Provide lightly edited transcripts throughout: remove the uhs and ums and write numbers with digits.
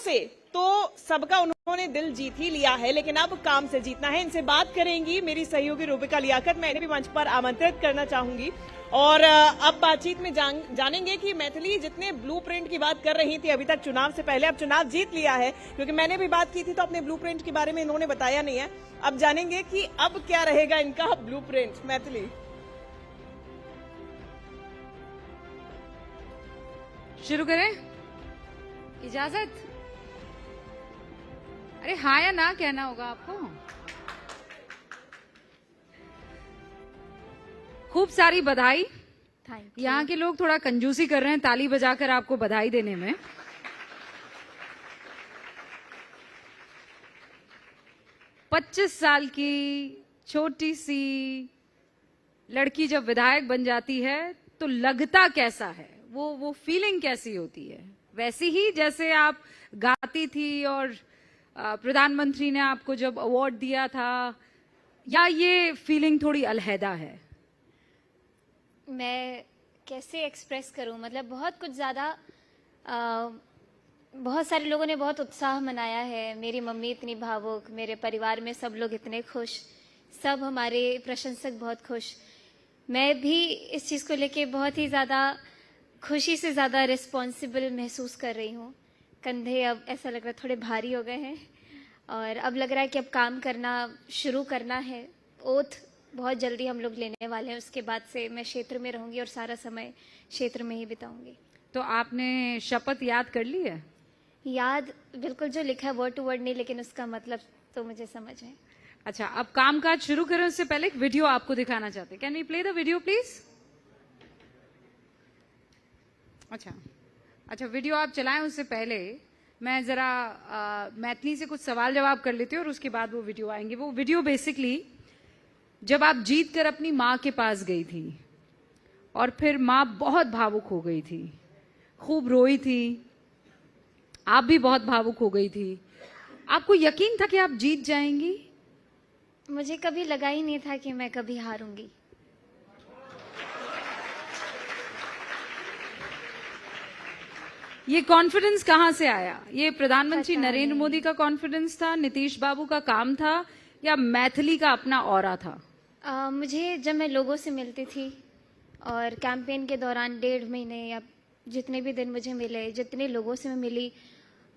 से तो सबका उन्होंने दिल जीत ही लिया है, लेकिन अब काम से जीतना है। इनसे बात करेंगी मेरी सहयोगी रूबिका लियाकत। मैं इन्हें भी मंच पर आमंत्रित करना चाहूंगी और अब बातचीत में जानेंगे कि मैथिली जितने ब्लूप्रिंट की बात कर रही थी अभी तक चुनाव से पहले, अब चुनाव जीत लिया है, क्योंकि मैंने भी बात की थी तो अपने ब्लूप्रिंट के बारे में इन्होंने बताया नहीं है। अब जानेंगे कि अब क्या रहेगा इनका ब्लूप्रिंट। मैथिली, शुरू करें? इजाजत? अरे हाँ या ना कहना होगा आपको। खूब सारी बधाई। यहाँ के लोग थोड़ा कंजूसी कर रहे हैं ताली बजाकर आपको बधाई देने में। पच्चीस साल की छोटी सी लड़की जब विधायक बन जाती है तो लगता कैसा है, वो फीलिंग कैसी होती है? वैसी ही जैसे आप गाती थी और प्रधानमंत्री ने आपको जब अवार्ड दिया था, या ये फीलिंग थोड़ी अलहदा है? मैं कैसे एक्सप्रेस करूं, मतलब बहुत कुछ ज़्यादा। बहुत सारे लोगों ने बहुत उत्साह मनाया है। मेरी मम्मी इतनी भावुक, मेरे परिवार में सब लोग इतने खुश, सब हमारे प्रशंसक बहुत खुश। मैं भी इस चीज़ को लेके बहुत ही ज़्यादा खुशी से ज़्यादा रिस्पॉन्सिबल महसूस कर रही हूँ। कंधे अब ऐसा लग रहा है थोड़े भारी हो गए हैं और अब लग रहा है कि अब काम करना शुरू करना है। ओथ बहुत जल्दी हम लोग लेने वाले हैं, उसके बाद से मैं क्षेत्र में रहूंगी और सारा समय क्षेत्र में ही बिताऊंगी। तो आपने शपथ याद कर ली है? याद बिल्कुल, जो लिखा है वर्ड टू वर्ड नहीं, लेकिन उसका मतलब तो मुझे समझ है। अच्छा, अब कामकाज शुरू करें उससे पहले एक वीडियो आपको दिखाना चाहते हैं। Can we play the video please? अच्छा, वीडियो आप चलाएं उससे पहले मैं जरा मैथिली से कुछ सवाल जवाब कर लेती हूँ और उसके बाद वो वीडियो आएंगे। वो वीडियो बेसिकली जब आप जीत कर अपनी माँ के पास गई थी और फिर माँ बहुत भावुक हो गई थी, खूब रोई थी, आप भी बहुत भावुक हो गई थी। आपको यकीन था कि आप जीत जाएंगी? मुझे कभी लगा ही नहीं था कि मैं कभी हारूंगी। ये कॉन्फिडेंस कहाँ से आया? ये प्रधानमंत्री नरेंद्र मोदी का कॉन्फिडेंस था, नीतीश बाबू का काम था, या मैथिली का अपना ऑरा था? मुझे जब मैं लोगों से मिलती थी और कैंपेन के दौरान 1.5 महीने या जितने भी दिन मुझे मिले, जितने लोगों से मैं मिली,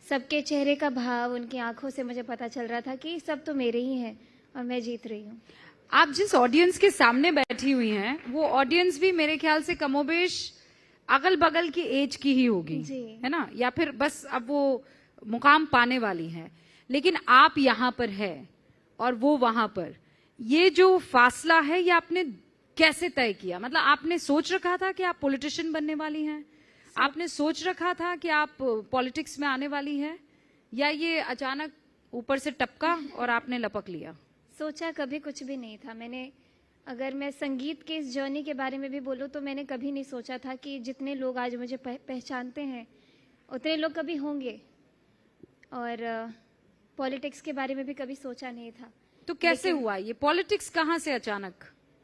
सबके चेहरे का भाव, उनकी आंखों से मुझे पता चल रहा था कि सब तो मेरे ही हैं और मैं जीत रही हूँ। आप जिस ऑडियंस के सामने बैठी हुई हैं वो ऑडियंस भी मेरे ख्याल से कमोबेश अगल बगल की एज की ही होगी, है ना? या फिर बस अब वो मुकाम पाने वाली है, लेकिन आप यहाँ पर है और वो वहां पर। ये जो फासला है ये आपने कैसे तय किया? मतलब आपने सोच रखा था कि आप पॉलिटिशियन बनने वाली हैं? आपने सोच रखा था कि आप पॉलिटिक्स में आने वाली हैं, या ये अचानक ऊपर से टपका और आपने लपक लिया? सोचा कभी कुछ भी नहीं था मैंने। अगर मैं संगीत के इस जर्नी के बारे में भी बोलूँ तो मैंने कभी नहीं सोचा था कि जितने लोग आज मुझे पहचानते हैं उतने लोग कभी होंगे, और पॉलिटिक्स के बारे में भी कभी सोचा नहीं था। तो कैसे हुआ ये पॉलिटिक्स? कहाँ से अचानक?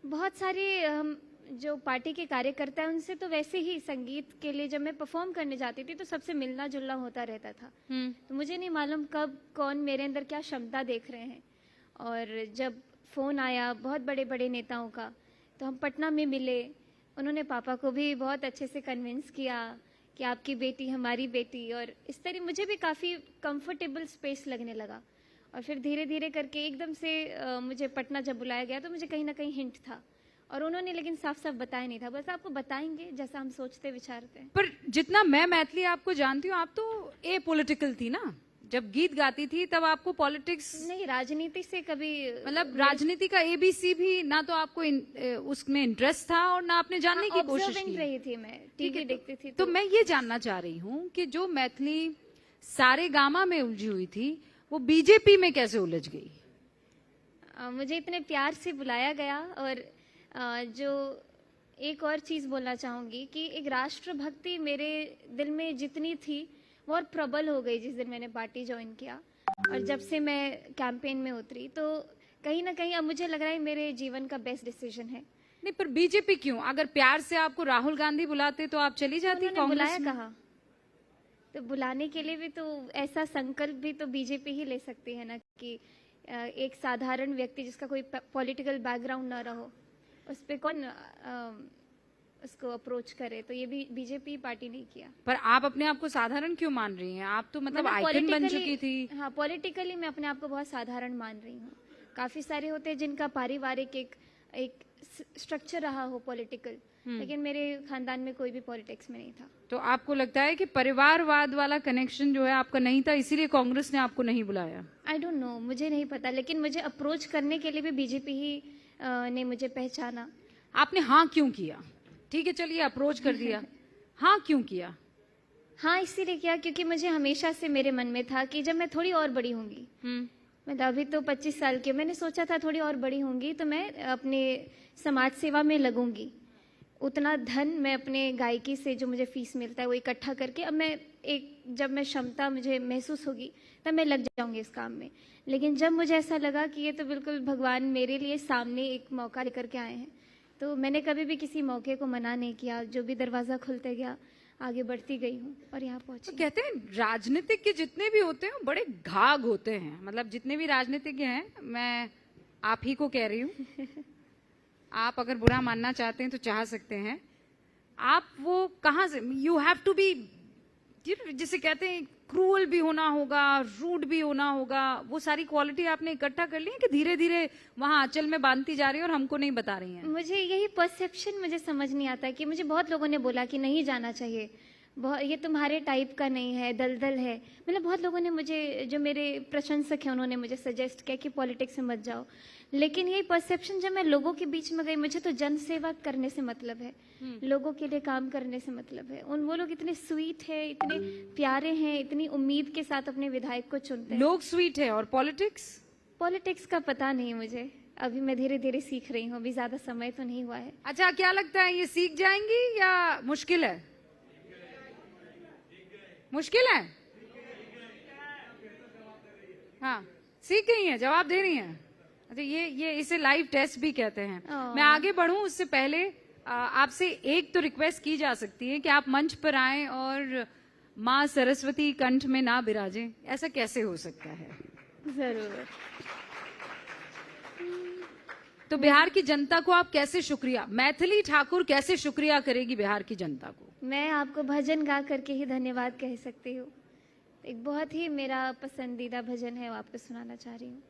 बहुत सारे जो पार्टी के कार्यकर्ता हैं उनसे तो वैसे ही संगीत के लिए जब मैं परफॉर्म करने जाती थी तो सबसे मिलना जुलना होता रहता था। तो मुझे नहीं मालूम कब कौन मेरे अंदर क्या क्षमता देख रहे हैं। और जब फ़ोन आया बहुत बड़े बड़े नेताओं का, तो हम पटना में मिले। उन्होंने पापा को भी बहुत अच्छे से कन्विंस किया कि आपकी बेटी हमारी बेटी, और इस तरह मुझे भी काफ़ी कंफर्टेबल स्पेस लगने लगा। और फिर धीरे धीरे करके एकदम से मुझे पटना जब बुलाया गया तो मुझे कहीं ना कहीं हिंट था, और उन्होंने लेकिन साफ साफ बताया नहीं था। बस आपको बताएंगे जैसा हम सोचते विचारते हैं। पर जितना मैं मैथिली आपको जानती हूँ, आप तो ए पॉलिटिकल थी ना? जब गीत गाती थी तब आपको पॉलिटिक्स नहीं, राजनीति से कभी, मतलब राजनीति का एबीसी भी ना तो आपको उसमें इंटरेस्ट था और ना आपने जानने की कोशिश की। रही थी मैं, टीवी देखती थी। तो मैं ये जानना चाह रही हूँ कि जो मैथिली सारे गामा में उलझी हुई थी वो बीजेपी में कैसे उलझ गई? मुझे इतने प्यार से बुलाया गया। और जो एक और चीज़ बोलना चाहूँगी कि एक राष्ट्रभक्ति मेरे दिल में जितनी थी वो और प्रबल हो गई जिस दिन मैंने पार्टी ज्वाइन किया। और जब से मैं कैंपेन में उतरी तो कहीं ना कहीं अब मुझे लग रहा है मेरे जीवन का बेस्ट डिसीजन है। नहीं, पर बीजेपी क्यों? अगर प्यार से आपको राहुल गांधी बुलाते तो आप चली जाती? बुलाया कहा? तो बुलाने के लिए भी तो ऐसा संकल्प भी तो बीजेपी ही ले सकती है ना, कि एक साधारण व्यक्ति जिसका कोई पॉलिटिकल बैकग्राउंड ना रहो उस पे कौन उसको अप्रोच करे। तो ये भी बीजेपी पार्टी नहीं किया। पर आप अपने आप को साधारण क्यों मान रही हैं? आप तो मतलब आइकन बन चुकी थी। हाँ, पॉलिटिकली मैं अपने आप को बहुत साधारण मान रही हूँ। काफी सारे होते हैं जिनका पारिवारिक एक स्ट्रक्चर रहा हो पॉलिटिकल, लेकिन मेरे खानदान में कोई भी पॉलिटिक्स में नहीं था। तो आपको लगता है कि परिवारवाद वाला कनेक्शन जो है आपका नहीं था, इसीलिए कांग्रेस ने आपको नहीं बुलाया? आई डोंट नो, मुझे नहीं पता, लेकिन मुझे अप्रोच करने के लिए भी बीजेपी ही ने मुझे पहचाना। आपने हाँ क्यों किया? ठीक है, चलिए अप्रोच कर दिया, हाँ क्यों किया? हाँ इसीलिए किया क्योंकि मुझे हमेशा से मेरे मन में था कि जब मैं थोड़ी और बड़ी होंगी, मतलब अभी तो 25 साल की, मैंने सोचा था थोड़ी और बड़ी होंगी तो मैं अपने समाज सेवा में लगूंगी। उतना धन मैं अपने गायकी से जो मुझे फीस मिलता है वो इकट्ठा करके अब मैं जब मैं क्षमता मुझे महसूस होगी तब मैं लग जाऊंगी इस काम में। लेकिन जब मुझे ऐसा लगा कि ये तो बिल्कुल भगवान मेरे लिए सामने एक मौका लेकर के आए हैं, तो मैंने कभी भी किसी मौके को मना नहीं किया। जो भी दरवाजा खुलते गया आगे बढ़ती गई हूँ और यहाँ पहुंची। तो कहते हैं राजनीतिक के जितने भी होते हैं बड़े घाघ होते हैं, मतलब जितने भी राजनीतिज्ञ हैं, मैं आप ही को कह रही हूँ, आप अगर बुरा मानना चाहते हैं तो चाह सकते हैं। आप वो कहाँ से, यू हैव टू बी, जिसे कहते हैं क्रूअल भी होना होगा, रूड भी होना होगा, वो सारी क्वालिटी आपने इकट्ठा कर ली है कि धीरे धीरे वहां आंचल में बांधती जा रही है और हमको नहीं बता रही हैं? मुझे यही परसेप्शन मुझे समझ नहीं आता कि मुझे बहुत लोगों ने बोला कि नहीं जाना चाहिए, बहुत ये तुम्हारे टाइप का नहीं है, दलदल है। मतलब बहुत लोगों ने मुझे, जो मेरे प्रशंसक हैं, उन्होंने मुझे सजेस्ट किया कि पॉलिटिक्स में मत जाओ। लेकिन यही परसेप्शन जब मैं लोगों के बीच में गई, मुझे तो जन सेवा करने से मतलब है, लोगों के लिए काम करने से मतलब है। वो लोग इतने स्वीट है, इतने प्यारे हैं, इतनी उम्मीद के साथ अपने विधायक को चुनते हैं। लोग स्वीट है और पॉलिटिक्स का पता नहीं मुझे, अभी मैं धीरे धीरे सीख रही हूँ, अभी ज्यादा समय तो नहीं हुआ है। अच्छा, क्या लगता है ये सीख जाएंगी या मुश्किल है? मुश्किल है? हाँ, सीख गई हैं, जवाब दे रही हैं। अच्छा, ये इसे लाइव टेस्ट भी कहते हैं। मैं आगे बढ़ूं उससे पहले आपसे एक तो रिक्वेस्ट की जा सकती है कि आप मंच पर आएं और माँ सरस्वती कंठ में ना बिराजें। ऐसा कैसे हो सकता है? जरूर। तो बिहार की जनता को आप कैसे शुक्रिया, मैथिली ठाकुर कैसे शुक्रिया करेगी बिहार की जनता को? मैं आपको भजन गा करके ही धन्यवाद कह सकती हूँ। एक बहुत ही मेरा पसंदीदा भजन है, वो आपको सुनाना चाह रही हूँ।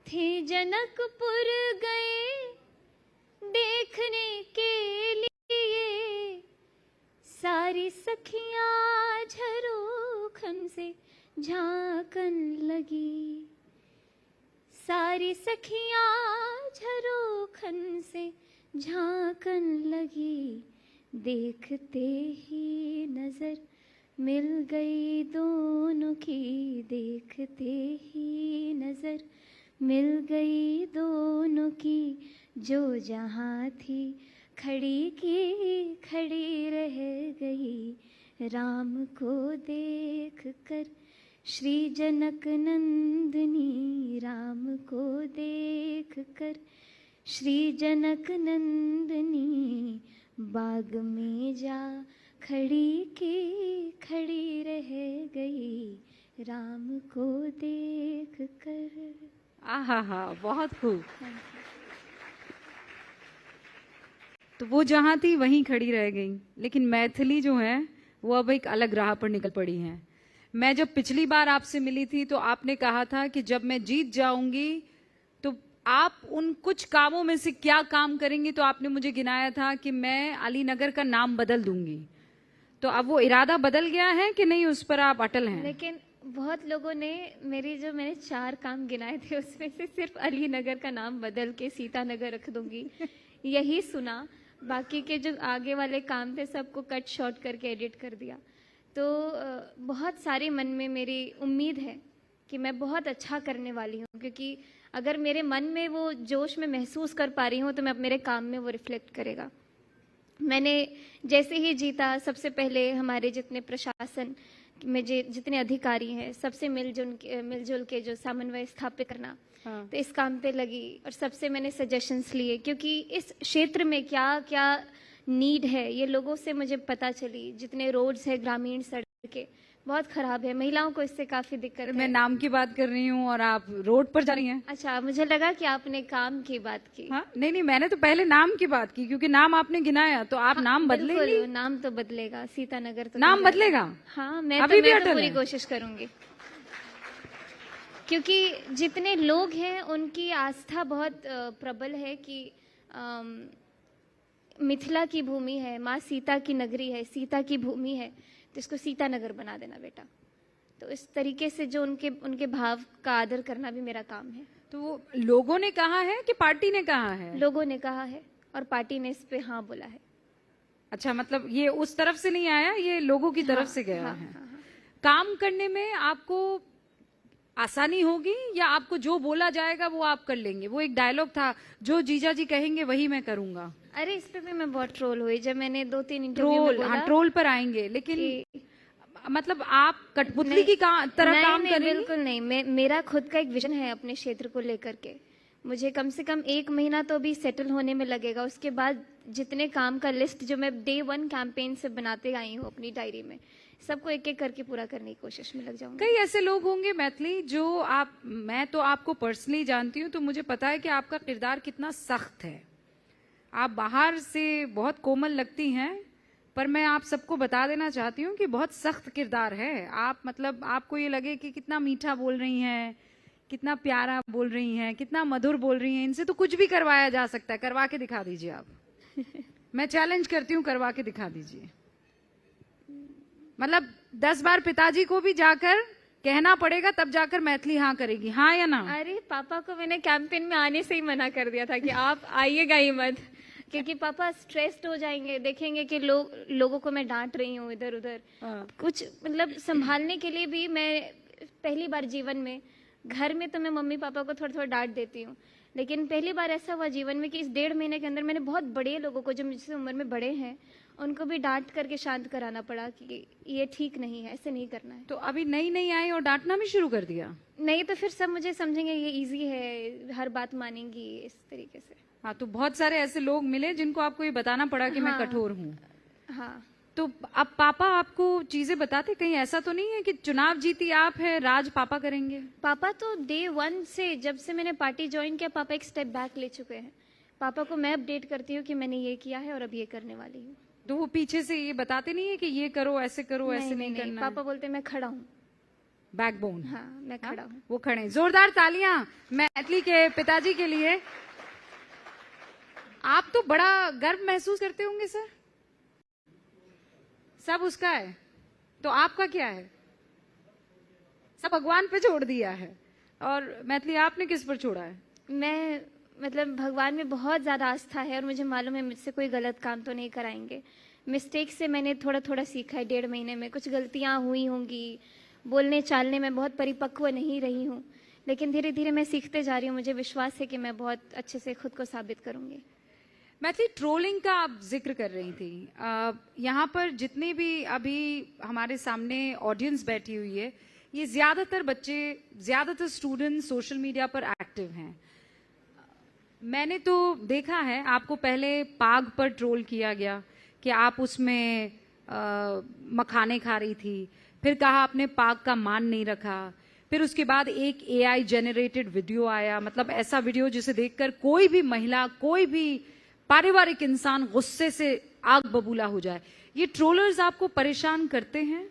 थे जनकपुर गए देखने के लिए, सारी सखियां झरोखन से झांकन लगी, सारी सखियां झरोखन से झांकन लगी। देखते ही नजर मिल गई दोनों की, देखते ही नजर मिल गई दोनों की। जो जहाँ थी खड़ी की खड़ी रह गई, राम को देख कर श्री जनक नंदिनी, राम को देख कर श्री जनक नंदिनी। बाग में जा खड़ी की खड़ी रह गई, राम को देख कर। आहा हा, बहुत खूब। तो वो जहां थी वहीं खड़ी रह गई, लेकिन मैथिली जो है वो अब एक अलग राह पर निकल पड़ी है। मैं जब पिछली बार आपसे मिली थी तो आपने कहा था कि जब मैं जीत जाऊंगी तो आप उन कुछ कामों में से क्या काम करेंगी, तो आपने मुझे गिनाया था कि मैं अलीनगर का नाम बदल दूंगी। तो अब वो इरादा बदल गया है कि नहीं, उस पर आप अटल हैं? लेकिन बहुत लोगों ने मैंने 4 काम गिनाए थे, उसमें से सिर्फ अलीनगर का नाम बदल के सीतानगर रख दूंगी यही सुना। बाकी के जो आगे वाले काम थे सबको कट शॉर्ट करके एडिट कर दिया। तो बहुत सारी मन में मेरी उम्मीद है कि मैं बहुत अच्छा करने वाली हूँ, क्योंकि अगर मेरे मन में वो जोश में महसूस कर पा रही हूँ तो मैं मेरे काम में वो रिफ्लेक्ट करेगा। मैंने जैसे ही जीता, सबसे पहले हमारे जितने प्रशासन में जितने अधिकारी हैं सबसे मिलजुल के जो समन्वय स्थापित करना, तो इस काम पे लगी और सबसे मैंने सजेशंस लिए, क्योंकि इस क्षेत्र में क्या क्या नीड है ये लोगों से मुझे पता चली। जितने रोड्स है, ग्रामीण सड़कें बहुत खराब है, महिलाओं को इससे काफी दिक्कत मैं है। नाम की बात कर रही हूँ और आप रोड पर जा रही हैं। अच्छा, मुझे लगा कि आपने काम की बात की। हाँ, नहीं, मैंने तो पहले नाम की बात की, क्योंकि नाम आपने गिनाया, तो आप नाम बदलेंगे? बिल्कुल, नाम तो बदलेगा, सीतानगर तो नाम बदलेगा? हाँ, मैं अभी भी तो अटल पूरी है? कोशिश करूंगी, क्योंकि जितने लोग हैं उनकी आस्था बहुत प्रबल है कि मिथिला की भूमि है, माँ सीता की नगरी है, सीता की भूमि है, तो इसको सीतानगर बना देना बेटा। तो इस तरीके से जो उनके भाव का आदर करना भी मेरा काम है। तो वो लोगों ने कहा है कि पार्टी ने कहा है? लोगों ने कहा है और पार्टी ने इस पे हाँ बोला है। अच्छा, मतलब ये उस तरफ से नहीं आया, ये लोगों की तरफ से गया है। काम करने में आपको आसानी होगी या आपको जो बोला जाएगा वो आप कर लेंगे? वो एक डायलॉग था, जो जीजा जी कहेंगे वही मैं करूंगा। अरे इस पे भी मैं बहुत ट्रोल हुई जब मैंने 2-3 इंटरव्यू में बोला। हाँ, ट्रोल पर आएंगे, लेकिन मतलब आप कठपुतली की तरह काम करेंगे? बिल्कुल नहीं। मेरा खुद का एक विजन है अपने क्षेत्र को लेकर के। मुझे कम से कम 1 महीना तो अभी सेटल होने में लगेगा। उसके बाद जितने काम का लिस्ट जो मैं Day 1 कैंपेन से बनाते आई हूँ अपनी डायरी में, सबको एक एक करके पूरा करने की कोशिश में लग जाऊंगी। कई ऐसे लोग होंगे मैथिली जो मैं तो आपको पर्सनली जानती हूँ, तो मुझे पता है कि आपका किरदार कितना सख्त है। आप बाहर से बहुत कोमल लगती हैं, पर मैं आप सबको बता देना चाहती हूँ कि बहुत सख्त किरदार है। आप मतलब आपको ये लगे कि कितना मीठा बोल रही हैं, कितना प्यारा बोल रही हैं, कितना मधुर बोल रही हैं, इनसे तो कुछ भी करवाया जा सकता है। करवा के दिखा दीजिए आप। मैं चैलेंज करती हूँ, करवा के दिखा दीजिए। मतलब 10 बार पिताजी को भी जाकर कहना पड़ेगा, तब जाकर मैथिली हाँ करेगी, हाँ या ना? अरे पापा को मैंने कैंपेन में आने से ही मना कर दिया था कि आप आइएगा ही मत, क्योंकि पापा स्ट्रेस्ड हो जाएंगे, देखेंगे कि लोगों को मैं डांट रही हूँ इधर उधर। कुछ मतलब संभालने के लिए भी मैं पहली बार जीवन में, घर में तो मैं मम्मी पापा को थोड़ा थोड़ा डांट देती हूँ, लेकिन पहली बार ऐसा हुआ जीवन में कि इस 1.5 महीने के अंदर मैंने बहुत बड़े लोगों को, जो मुझसे उम्र में बड़े हैं, उनको भी डांट करके शांत कराना पड़ा कि ये ठीक नहीं है, ऐसे नहीं करना है। तो अभी नई आई और डांटना भी शुरू कर दिया? नहीं तो फिर सब मुझे समझेंगे ये इजी है, हर बात मानेंगी, इस तरीके से। हाँ, तो बहुत सारे ऐसे लोग मिले जिनको आपको ये बताना पड़ा कि मैं कठोर हूँ। हाँ। तो अब पापा आपको चीजें बताते? कहीं ऐसा तो नहीं है कि चुनाव जीती आप है, राज पापा करेंगे? पापा तो Day 1 से, जब से मैंने पार्टी ज्वाइन किया, पापा एक स्टेप बैक ले चुके हैं। पापा को मैं अपडेट करती हूँ कि मैंने ये किया है और अब ये करने वाली हूँ। तो वो पीछे से ये बताते नहीं है कि ये करो, ऐसे करो, ऐसे नहीं करना? पापा बोलते मैं खड़ा हूँ। बैकबोन। हाँ, मैं खड़ा हूँ। वो खड़े हैं। जोरदार तालियां मैथिली के पिताजी के लिए। आप तो बड़ा गर्व महसूस करते होंगे सर? सब उसका है, तो आपका क्या है? सब भगवान पे छोड़ दिया है। और मैथिली आपने किस पर छोड़ा है? मैं मतलब भगवान में बहुत ज्यादा आस्था है और मुझे मालूम है मुझसे कोई गलत काम तो नहीं कराएंगे। मिस्टेक से मैंने थोड़ा थोड़ा सीखा है 1.5 महीने में। कुछ गलतियां हुई होंगी, बोलने चालने में बहुत परिपक्व नहीं रही हूँ, लेकिन धीरे धीरे मैं सीखते जा रही हूँ। मुझे विश्वास है कि मैं बहुत अच्छे से खुद को साबित करूंगी। मैथिली, ट्रोलिंग का आप जिक्र कर रही थी। यहाँ पर जितने भी अभी हमारे सामने ऑडियंस बैठी हुई है, ये ज्यादातर बच्चे, ज्यादातर स्टूडेंट सोशल मीडिया पर एक्टिव हैं। मैंने तो देखा है, आपको पहले पाग पर ट्रोल किया गया कि आप उसमें मखाने खा रही थी, फिर कहा आपने पाग का मान नहीं रखा, फिर उसके बाद एक AI जनरेटेड वीडियो आया, मतलब ऐसा वीडियो जिसे देखकर कोई भी महिला, कोई भी पारिवारिक इंसान गुस्से से आग बबूला हो जाए। ये ट्रोलर्स आपको परेशान करते हैं?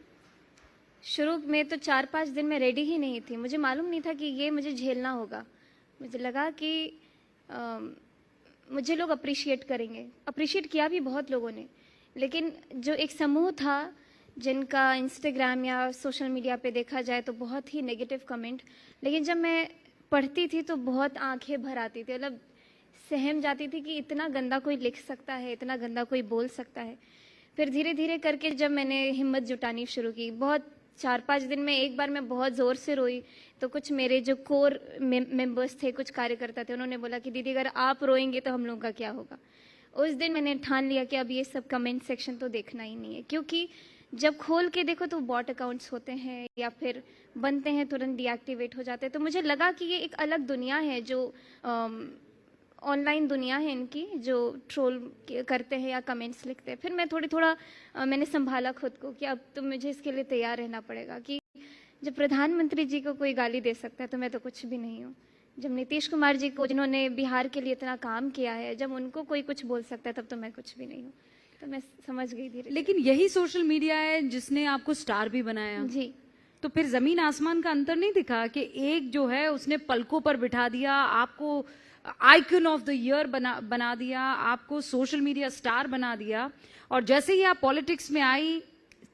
शुरू में तो 4-5 दिन में रेडी ही नहीं थी। मुझे मालूम नहीं था कि ये मुझे झेलना होगा। मुझे लगा कि मुझे लोग अप्रिशिएट करेंगे। अप्रिशिएट किया भी बहुत लोगों ने, लेकिन जो एक समूह था जिनका इंस्टाग्राम या सोशल मीडिया पे देखा जाए तो बहुत ही नेगेटिव कमेंट, लेकिन जब मैं पढ़ती थी तो बहुत आंखें भर आती थी। मतलब सहम जाती थी कि इतना गंदा कोई लिख सकता है, इतना गंदा कोई बोल सकता है। फिर धीरे धीरे करके जब मैंने हिम्मत जुटानी शुरू की, बहुत 4-5 दिन में एक बार मैं बहुत ज़ोर से रोई, तो कुछ मेरे जो कोर मेंबर्स थे, कुछ कार्यकर्ता थे, उन्होंने बोला कि दीदी अगर आप रोएंगे तो हम लोगों का क्या होगा। उस दिन मैंने ठान लिया कि अब ये सब कमेंट सेक्शन तो देखना ही नहीं है, क्योंकि जब खोल के देखो तो बॉट अकाउंट्स होते हैं या फिर बनते हैं तुरंत डीएक्टिवेट हो जाते हैं। तो मुझे लगा कि ये एक अलग दुनिया है, जो ऑनलाइन दुनिया है इनकी, जो ट्रोल करते हैं या कमेंट्स लिखते हैं। फिर मैं थोड़ा मैंने संभाला खुद को कि अब तो मुझे इसके लिए तैयार रहना पड़ेगा कि जब प्रधानमंत्री जी को कोई गाली दे सकता है तो मैं तो कुछ भी नहीं हूँ। जब नीतीश कुमार जी को, जिन्होंने बिहार के लिए इतना काम किया है, जब उनको कोई कुछ बोल सकता है तब तो मैं कुछ भी नहीं हूँ। तो मैं समझ गई धीरे। लेकिन यही सोशल मीडिया है जिसने आपको स्टार भी बनाया जी। तो फिर जमीन आसमान का अंतर नहीं दिखा कि एक जो है उसने पलकों पर बिठा दिया, आपको आइकन ऑफ द ईयर बना दिया, आपको सोशल मीडिया स्टार बना दिया, और जैसे ही आप पॉलिटिक्स में आई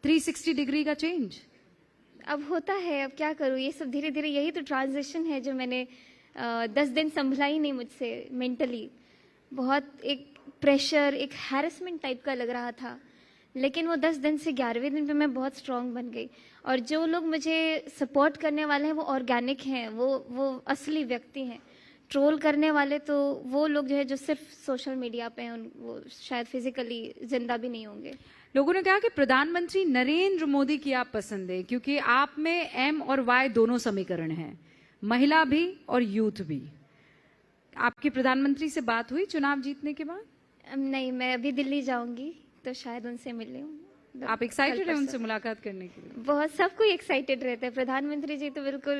360 डिग्री का चेंज। अब होता है, अब क्या करूँ, ये सब धीरे धीरे, यही तो ट्रांजिशन है जो मैंने 10 दिन संभला ही नहीं मुझसे मेंटली। बहुत एक प्रेशर, एक हैरेसमेंट टाइप का लग रहा था, लेकिन वो 10 दिन से 11वें दिन पे मैं बहुत स्ट्रांग बन गई। और जो लोग मुझे सपोर्ट करने वाले हैं वो ऑर्गेनिक हैं, वो असली व्यक्ति हैं। ट्रोल करने वाले तो वो लोग जो है जो सिर्फ सोशल मीडिया पे हैं, वो शायद फिजिकली जिंदा भी नहीं होंगे। लोगों ने कहा कि प्रधानमंत्री नरेंद्र मोदी की आप पसंद है क्योंकि आप में एम और वाई दोनों समीकरण हैं, महिला भी और यूथ भी। आपकी प्रधानमंत्री से बात हुई चुनाव जीतने के बाद? नहीं, मैं अभी दिल्ली जाऊंगी तो शायद उनसे मिल लूं। आप एक्साइटेड हैं उनसे मुलाकात करने के लिए? बहुत, सब कोई एक्साइटेड रहते हैं। प्रधानमंत्री जी तो बिल्कुल,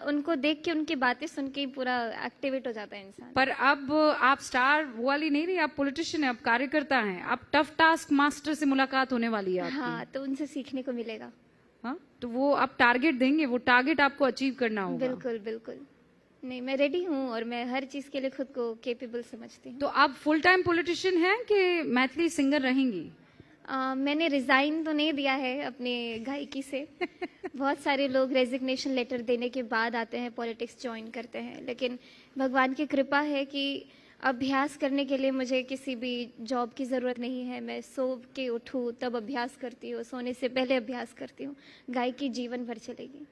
उनको देख के, उनकी बातें सुन के पूरा एक्टिवेट हो जाता है इंसान। पर अब आप स्टार वो वाली नहीं रही, आप पॉलिटिशियन हैं, आप कार्यकर्ता हैं, आप टफ टास्क मास्टर से मुलाकात होने वाली है आपकी। हाँ, तो उनसे सीखने को मिलेगा। हाँ, तो वो आप टारगेट देंगे, वो टारगेट आपको अचीव करना होगा। बिल्कुल बिल्कुल। नहीं, मैं रेडी हूँ और मैं हर चीज के लिए खुद को केपेबल समझती हूँ। तो आप फुल टाइम पॉलिटिशियन हैं कि मैथिली सिंगर रहेंगी? मैंने रिजाइन तो नहीं दिया है अपने गायकी से। बहुत सारे लोग रेजिग्नेशन लेटर देने के बाद आते हैं, पॉलिटिक्स ज्वाइन करते हैं, लेकिन भगवान की कृपा है कि अभ्यास करने के लिए मुझे किसी भी जॉब की ज़रूरत नहीं है। मैं सो के उठूँ तब अभ्यास करती हूँ, सोने से पहले अभ्यास करती हूँ। गायकी जीवन भर चलेगी।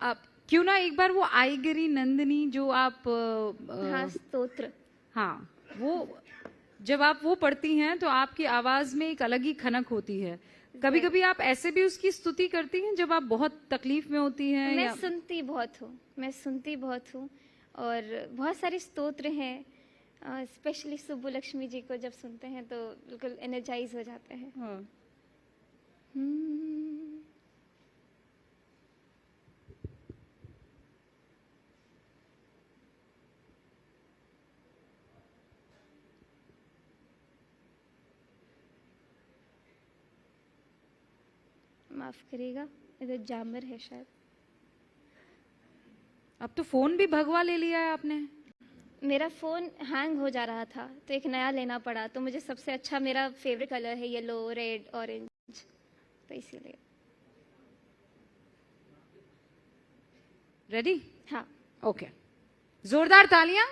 आप क्यों ना एक बार वो आई गिरी नंदिनी जो आप हाँ, स्तोत्र। हाँ, वो जब आप वो पढ़ती हैं तो आपकी आवाज में एक अलग ही खनक होती है। कभी कभी आप ऐसे भी उसकी स्तुति करती हैं जब आप बहुत तकलीफ में होती हैं? मैं सुनती बहुत हूँ और बहुत सारे स्तोत्र हैं, स्पेशली सुब्बुलक्ष्मी जी को जब सुनते हैं तो बिल्कुल एनर्जाइज हो जाते हैं। हाँ। माफ करिएगा, इधर जामर है शायद। अब तो फोन भी भगवा ले लिया है आपने। मेरा फोन हैंग हो जा रहा था तो एक नया लेना पड़ा, तो मुझे सबसे अच्छा, मेरा फेवरेट कलर है येलो, रेड, ऑरेंज, तो इसीलिए। रेडी? हाँ। ओके, जोरदार तालियां।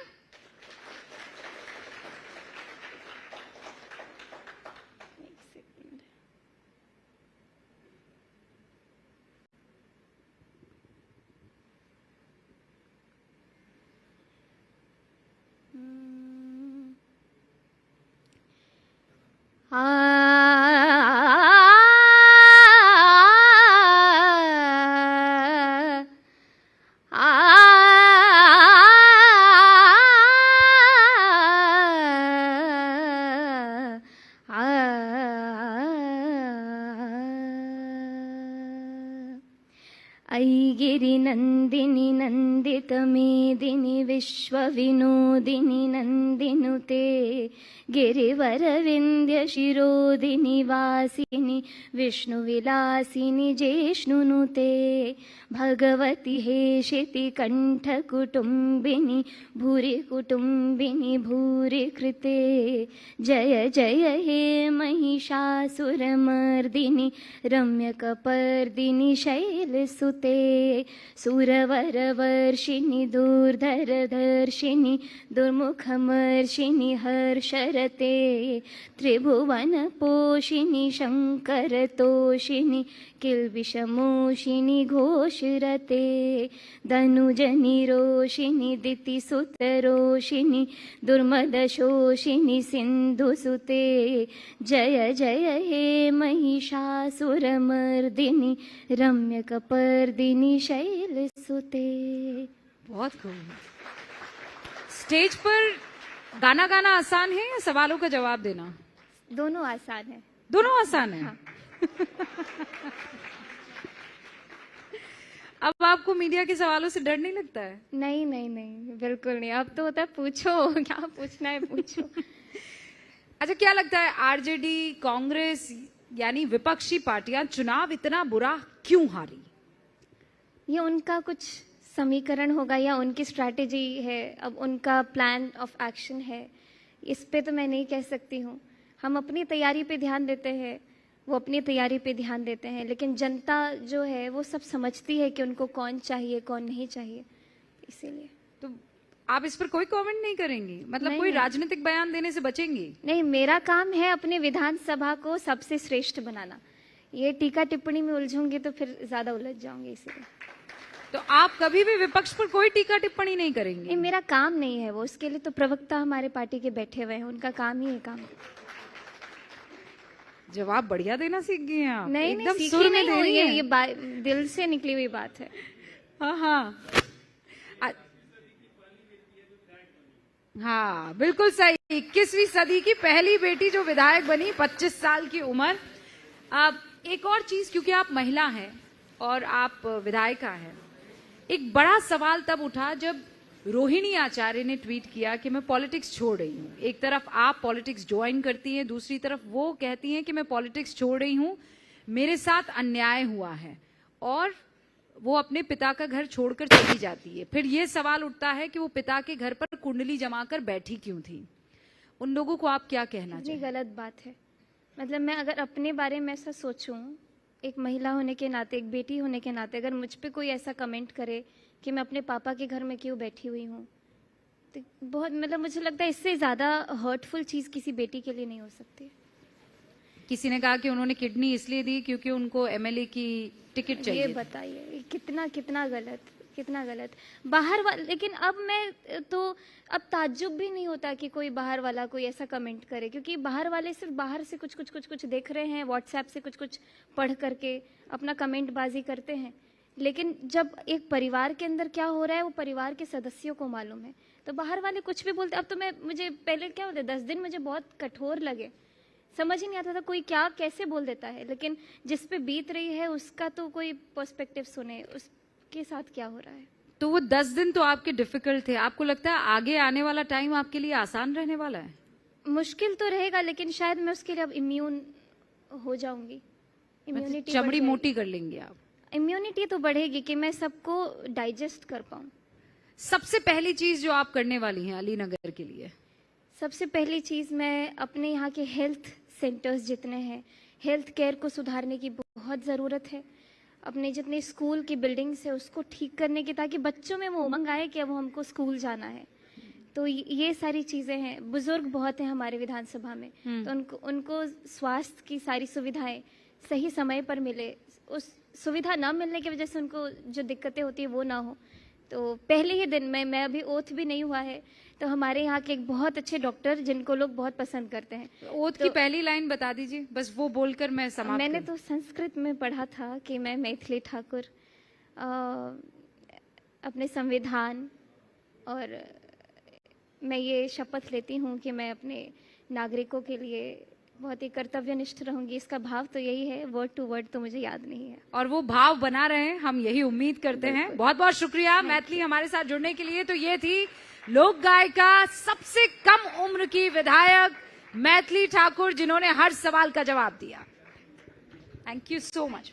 ऐगिरि नन्दिनि नन्दित मेदिनि विश्वविनोदिनि नन्दिनुते गिरिवरविन्द्य शिरोदिनि वासिनि विष्णुविलासिनि जेष्णुनुते भगवति हेशिति कण्ठकुटुम्बिनि भूरि कुटुम्बिनि भूरि कृते जय जय हे महिषासुरमर्दिनि रम्यकपर्दिनि शैलसुते ते सुरवरवर्षिणि दूर्धरदर्शिनि दुर्मुखमर्षिणि हर्षरते त्रिभुवनपोषिणि शङ्करतोषिणि किल्बिषमोषिणि घोषरते धनुजनिरोषिणि दितिसुतरोषिणि दुर्मदशोषिनि सिन्धुसुते जय जय हे महिषासुरमर्दिनि रम्यकपर्दिनि शैलसुते। बहुत खूब। स्टेज पर गाना गाना आसान है या सवालों का जवाब देना? दोनों आसान है। दोनों आसान है। हाँ। अब आपको मीडिया के सवालों से डर नहीं लगता है? नहीं नहीं नहीं, बिल्कुल नहीं। अब तो होता है पूछो, क्या पूछना है पूछो। अच्छा, क्या लगता है आरजेडी, कांग्रेस यानी विपक्षी पार्टियां चुनाव इतना बुरा क्यों हारी? ये उनका कुछ समीकरण होगा या उनकी स्ट्रैटेजी है, अब उनका प्लान ऑफ एक्शन है। इस पे तो मैं नहीं कह सकती हूँ। हम अपनी तैयारी पे ध्यान देते हैं, वो अपनी तैयारी पे ध्यान देते हैं, लेकिन जनता जो है वो सब समझती है कि उनको कौन चाहिए कौन नहीं चाहिए, इसीलिए। तो आप इस पर कोई कमेंट नहीं करेंगी? मतलब नहीं, कोई नहीं। राजनीतिक बयान देने से बचेंगी? नहीं, मेरा काम है अपने विधानसभा को सबसे श्रेष्ठ बनाना। ये टीका टिप्पणी में उलझूंगी तो फिर ज्यादा उलझ जाऊंगी, इसीलिए। तो आप कभी भी विपक्ष पर कोई टीका टिप्पणी नहीं करेंगे? नहीं, मेरा काम नहीं है वो। उसके लिए तो प्रवक्ता हमारे पार्टी के बैठे हुए हैं, उनका काम ही है काम। जवाब बढ़िया देना सीख गए हैं आप। नहीं एकदम नहीं, सुर सीखी में नहीं दे हो, रही ये हैं। दिल से निकली हुई बात है। हाँ हाँ हाँ, बिल्कुल सही। 21वीं सदी की पहली बेटी जो विधायक बनी, 25 साल की उम्र। अब एक और चीज, क्योंकि आप महिला हैं और आप विधायिका हैं, एक बड़ा सवाल तब उठा जब रोहिणी आचार्य ने ट्वीट किया कि मैं पॉलिटिक्स छोड़ रही हूँ। एक तरफ आप पॉलिटिक्स ज्वाइन करती हैं, दूसरी तरफ वो कहती हैं कि मैं पॉलिटिक्स छोड़ रही हूँ, मेरे साथ अन्याय हुआ है, और वो अपने पिता का घर छोड़कर चली जाती है। फिर ये सवाल उठता है कि वो पिता के घर पर कुंडली जमाकर बैठी क्यों थी? उन लोगों को आप क्या कहना कितनी चाहिए? गलत बात है। मतलब मैं अगर अपने बारे में ऐसा सोचूं, एक महिला होने के नाते, एक बेटी होने के नाते, अगर मुझ पे कोई ऐसा कमेंट करे कि मैं अपने पापा के घर में क्यों बैठी हुई हूँ, तो बहुत, मतलब मुझे लगता है इससे ज्यादा हर्टफुल चीज किसी बेटी के लिए नहीं हो सकती। किसी ने कहा कि उन्होंने किडनी इसलिए दी क्योंकि उनको एमएलए की टिकट चाहिए। ये बताइए कितना कितना गलत, कितना गलत। बाहर वाला, लेकिन अब मैं तो अब ताज्जुब भी नहीं होता कि कोई बाहर वाला कोई ऐसा कमेंट करे, क्योंकि बाहर वाले सिर्फ बाहर से कुछ देख रहे हैं, व्हाट्सएप से कुछ पढ़ करके अपना कमेंट बाजी करते हैं। लेकिन जब एक परिवार के अंदर क्या हो रहा है वो परिवार के सदस्यों को मालूम है, तो बाहर वाले कुछ भी बोलते। अब तो मुझे पहले क्या होता है, 10 दिन मुझे बहुत कठोर लगे, समझ ही नहीं आता था कोई क्या कैसे बोल देता है, लेकिन जिस पे बीत रही है उसका तो कोई पर्सपेक्टिव सुने, उसके साथ क्या हो रहा है। तो वो 10 दिन तो आपके डिफिकल्ट थे। आपको लगता है आगे आने वाला टाइम आपके लिए आसान रहने वाला है? मुश्किल तो रहेगा, लेकिन शायद मैं उसके लिए अब इम्यून हो जाऊंगी। इम्यूनिटी चमड़ी मोटी कर लेंगे आप? इम्यूनिटी तो बढ़ेगी कि मैं सबको डाइजेस्ट कर पाऊं। सबसे पहली चीज जो आप करने वाली हैं अलीनगर के लिए? सबसे पहली चीज, मैं अपने यहाँ के हेल्थ सेंटर्स जितने हैं, हेल्थ केयर को सुधारने की बहुत ज़रूरत है। अपने जितने स्कूल की बिल्डिंग्स है उसको ठीक करने की, ताकि बच्चों में वो उमंग आए कि अब हमको स्कूल जाना है। तो ये सारी चीज़ें हैं। बुजुर्ग बहुत हैं हमारे विधानसभा में, तो उनको स्वास्थ्य की सारी सुविधाएं सही समय पर मिले, उस सुविधा ना मिलने की वजह से उनको जो दिक्कतें होती है वो ना हो। तो पहले ही दिन में, मैं अभी ओथ भी नहीं हुआ है, तो हमारे यहाँ के एक बहुत अच्छे डॉक्टर जिनको लोग बहुत पसंद करते हैं। ओथ की पहली लाइन बता दीजिए, बस वो बोलकर मैं समाप्त मैंने करूं। तो संस्कृत में पढ़ा था कि मैं मैथिली ठाकुर अपने संविधान, और मैं ये शपथ लेती हूँ कि मैं अपने नागरिकों के लिए बहुत ही कर्तव्यनिष्ठ रहूंगी। इसका भाव तो यही है, वर्ड टू वर्ड तो मुझे याद नहीं है। और वो भाव बना रहे, हम यही उम्मीद करते हैं। बहुत बहुत शुक्रिया मैथिली हमारे साथ जुड़ने के लिए। तो ये थी लोक गायिका, सबसे कम उम्र की विधायक मैथिली ठाकुर, जिन्होंने हर सवाल का जवाब दिया। Thank you so much.